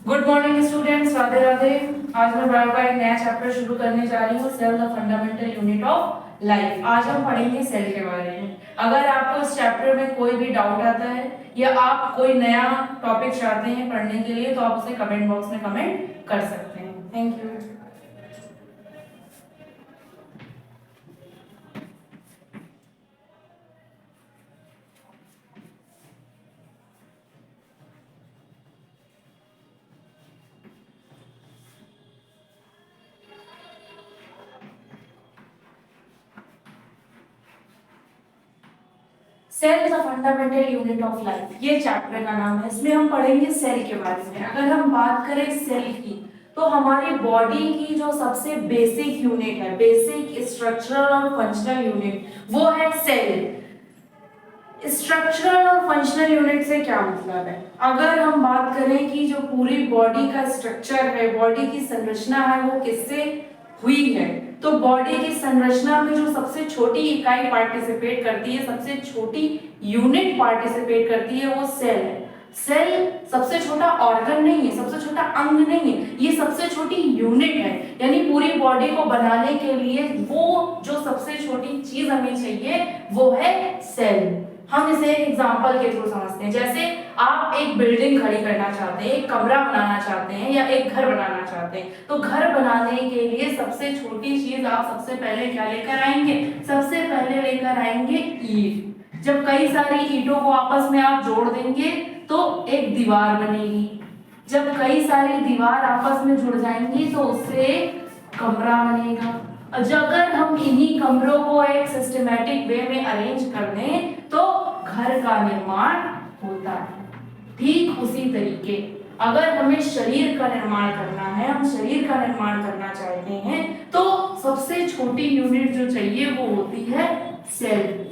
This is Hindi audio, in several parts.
Good morning students, Radhe Radhe. आज मैं बायो का एक नया चैप्टर शुरू करने जा रही हूँ, cell the fundamental unit of life. आज हम पढ़ेंगे सेल के बारे में। अगर आपको इस चैप्टर में कोई भी डाउट आता है या आप कोई नया टॉपिक चाहते हैं पढ़ने के लिए तो आप उसे कमेंट बॉक्स में कमेंट कर सकते हैं। Thank you. Cell the fundamental unit of life, ये चैप्टर का नाम है। इसमें हम पढ़ेंगे सेल के बारे में। अगर हम बात करें सेल की, तो हमारी बॉडी की जो सबसे बेसिक यूनिट है, बेसिक स्ट्रक्चरल और फंक्शनल यूनिट, वो है सेल। स्ट्रक्चरल और फंक्शनल यूनिट से क्या मतलब है? अगर हम बात करें कि जो पूरी बॉडी का स्ट्रक्चर है, बॉडी की संरचना है, वो किससे हुई है, तो बॉडी की संरचना में जो सबसे छोटी इकाई पार्टिसिपेट करती है, सबसे छोटी यूनिट पार्टिसिपेट करती है, वो सेल है। सेल सबसे छोटा ऑर्गन नहीं है, सबसे छोटा अंग नहीं है, ये सबसे छोटी यूनिट है। यानी पूरी बॉडी को बनाने के लिए वो जो सबसे छोटी चीज हमें चाहिए वो है सेल। हम इसे एक एग्जांपल के थ्रू समझते हैं। जैसे आप एक बिल्डिंग खड़ी करना चाहते हैं, एक कमरा बनाना चाहते हैं या एक घर बनाना चाहते हैं, तो घर बनाने के लिए सबसे छोटी चीज आप सबसे पहले क्या लेकर आएंगे? सबसे पहले लेकर आएंगे ईंट। जब कई सारी ईंटों को आपस में आप जोड़ देंगे तो एक दीवार बनेगी। जब कई सारी दीवार आपस में जुड़ जाएंगी तो उससे कमरा बनेगा। अगर हम इन्हीं कमरों को एक सिस्टमैटिक वे में अरेंज कर दें तो घर का निर्माण होता है। ठीक उसी तरीके अगर हमें शरीर का निर्माण करना है, हम शरीर का निर्माण करना चाहते हैं, तो सबसे छोटी यूनिट जो चाहिए वो होती है सेल।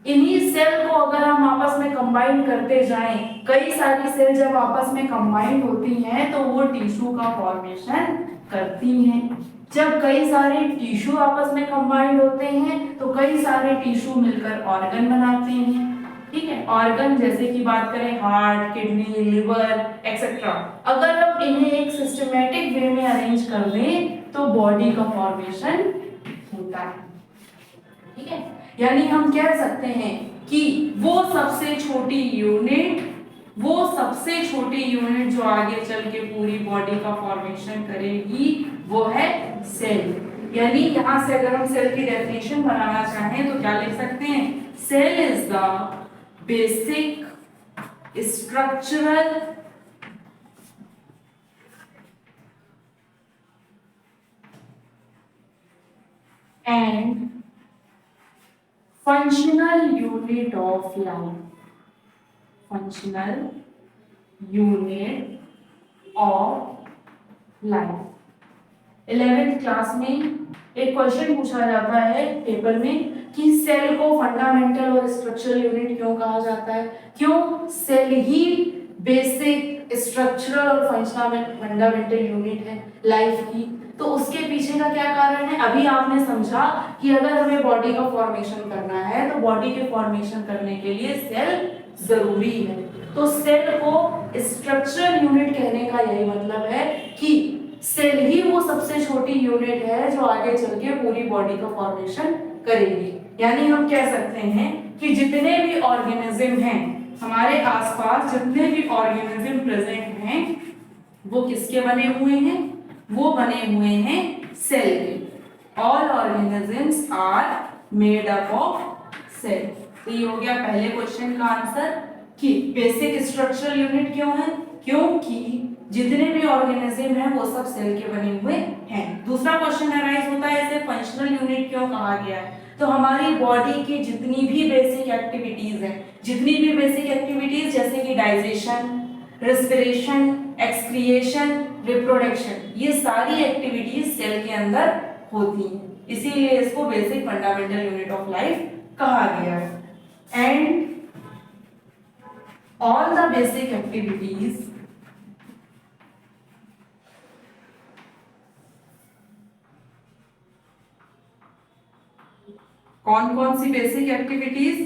इन्हीं सेल को अगर हम आपस में कंबाइन करते जाएं, कई सारी सेल जब आपस में कंबाइन होती हैं तो वो टिश्यू का फॉर्मेशन करती हैं। जब कई सारे टिश्यू आपस में कंबाइंड होते हैं तो कई सारे टिश्यू मिलकर ऑर्गन बनाते हैं। ठीक है, ऑर्गन जैसे कि बात करें हार्ट, किडनी, लिवर एक्सेट्रा, अगर हम इन्हें एक सिस्टमैटिक वे में अरेंज कर दें तो बॉडी का फॉर्मेशन होता है। ठीक है, यानी हम कह सकते हैं कि वो सबसे छोटी यूनिट, वो सबसे छोटी यूनिट जो आगे चल के पूरी बॉडी का फॉर्मेशन करेगी वो है सेल। यानी यहां से अगर हम सेल की डेफिनेशन बनाना चाहें तो क्या लिख सकते हैं? Cell is the basic structural and functional unit of life, functional unit of life। 11th class में एक क्वेश्चन पूछा जाता है पेपर में कि सेल को फंडामेंटल और स्ट्रक्चरल यूनिट क्यों कहा जाता है? क्यों? सेल ही बेसिक स्ट्रक्चरल और फंडामेंटल यूनिट है लाइफ की। तो उसके पीछे का क्या कारण है? अभी आपने समझा कि अगर हमें बॉडी का फॉर्मेशन करना है तो बॉडी के फॉर्मेशन करने के लिए सेल जरूरी है। तो सेल को स्ट्रक्चरल यूनिट कहने का यही मतलब है कि सेल ही वो सबसे छोटी यूनिट है जो आगे चल के पूरी बॉडी का फॉर्मेशन करेगी। यानी हम कह सकते हैं कि जितने भी ऑर्गेनिज्म हैं हमारे आसपास, जितने भी ऑर्गेनिज्म प्रेजेंट हैं, वो किसके बने हुए हैं? वो बने हुए हैं सेल के। All organisms are made up of cell. तो ये हो गया पहले क्वेश्चन का आंसर कि बेसिक स्ट्रक्चरल यूनिट क्यों है? क्योंकि जितने भी ऑर्गेनिज्म हैं वो सब सेल के बने हुए हैं। दूसरा क्वेश्चन अराइज होता है इसे फंक्शनल यूनिट क्यों कहा गया है? तो हमारी बॉडी की जितनी भी बेसिक एक्टिविटीज हैं, जितनी भी बेसिक एक्टिविटीज जैसे कि डाइजेशन, रेस्पिरेशन, एक्सक्रिएशन, रिप्रोडक्शन, ये सारी एक्टिविटीज सेल के अंदर होती हैं। इसीलिए इसको basic fundamental unit of life कहा गया है। And all the basic activities कौन कौन सी basic activities?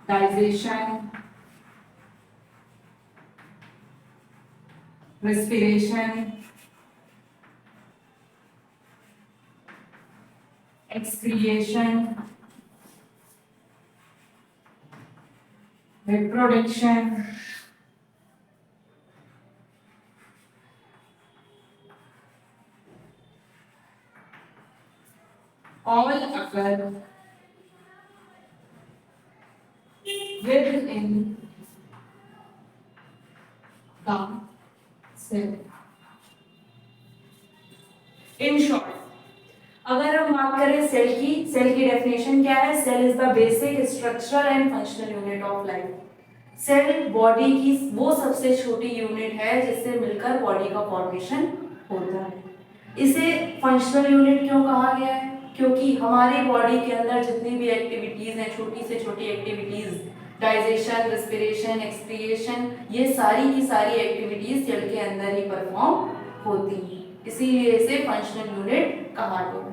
Digestion, respiration, excretion, reproduction, all occur within the cell. In short, अगर हम बात करें सेल की डेफिनेशन क्या है? Cell is the basic structure and functional unit of life. Cell body की वो सबसे छोटी यूनिट है जिससे मिलकर बॉडी का फॉर्मेशन होता है। इसे फंक्शनल यूनिट क्यों कहा गया है? क्योंकि हमारी बॉडी के अंदर जितनी भी एक्टिविटीज हैं, छोटी से छोटी एक्टिविटीज, डाइजेशन, रेस्पिरेशन, एक्सक्रिएशन, ये सारी की सारी एक्टिविटीज सेल के अंदर ही परफॉर्म होती हैं, इसीलिए इसे फंक्शनल यूनिट कहा गया है।